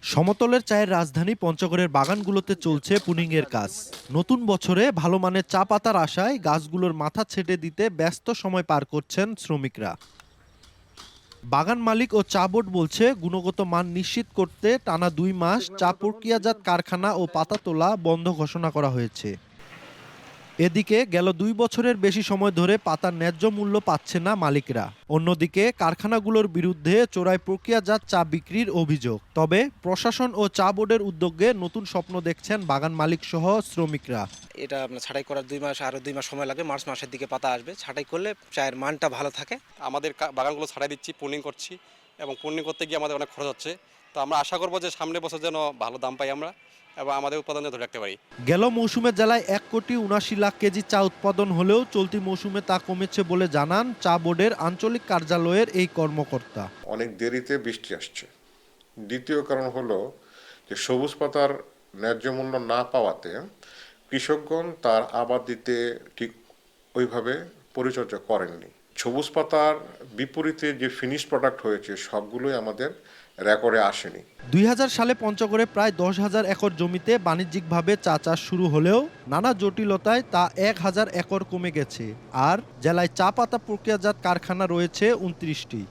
সমতলের চায়ের রাজধানী পঞ্চগড়ের বাগানগুলোতে চলছে পুনিংয়ের কাজ। নতুন বছরে ভালো মানের চা পাতার আশায় গাছগুলোর মাথা ছেটে দিতে ব্যস্ত সময় পার করছেন শ্রমিকরা। বাগান মালিক ও চা বোর্ড বলছে, গুণগত মান নিশ্চিত করতে টানা ২ মাস চা প্রক্রিয়াজাত কারখানা ও পাতা তোলা বন্ধ ঘোষণা করা হয়েছে। এদিকে গেল ২ বছরের বেশি সময় ধরে পাতার ন্যায্য মূল্য পাচ্ছে না মালিকরা। অন্যদিকে কারখানাগুলোর বিরুদ্ধে চোরাই প্রক্রিয়াজাত চা বিক্রির অভিযোগ। তবে প্রশাসন ও চা বোর্ডের উদ্যোগে নতুন স্বপ্ন দেখছেন বাগান মালিক সহ শ্রমিকরা। এটা আপনার ছাঁটাই করার 2 মাস, আরও 2 মাস সময় লাগবে। মার্চ মাসের দিকে পাতা আসবে। ছাঁটাই করলে চায়ের মানটা ভালো থাকে। আমাদের বাগানগুলো ছাঁটাই দিচ্ছি, প্রুনিং করছি, এবং প্রুনিং করতে গিয়ে আমাদের অনেক খরচ হচ্ছে। তো আমরা আশা করবো যে সামনের বছর যেন ভালো দাম পাই আমরা, এবং আমাদের উৎপাদন ধরে রাখতে পারি। গেল মৌসুমে জেলায় ১,৭৯,০০,০০০ কেজি চা উৎপাদন হলেও চলতি মৌসুমে তা কমেছে বলে জানান চা বোর্ডের আঞ্চলিক কার্যালয়ের এই কর্মকর্তা। অনেক দেরিতে বৃষ্টি আসছে। দ্বিতীয় কারণ হলো যে সবুজ পাতার ন্যায্য মূল্য না পাওয়াতে কৃষকগণ তার আবাদ দিতে ঠিক ওইভাবে পরিচর্যা করেননি। সবুজ পাতার বিপরীতে যে ফিনিশ প্রোডাক্ট হয়েছে সবগুলোই আমাদের রেকর্ডে আসেনি। ২০০০ সালে পঞ্চগড়ে প্রায় ১০,০০০ একর জমিতে বাণিজ্যিকভাবে চা চাষ শুরু হলেও নানা জটিলতায় তা ১,০০০ একর কমে গেছে। আর জেলায় চা পাতা প্রক্রিয়াজাত কারখানা রয়েছে ২৯টি।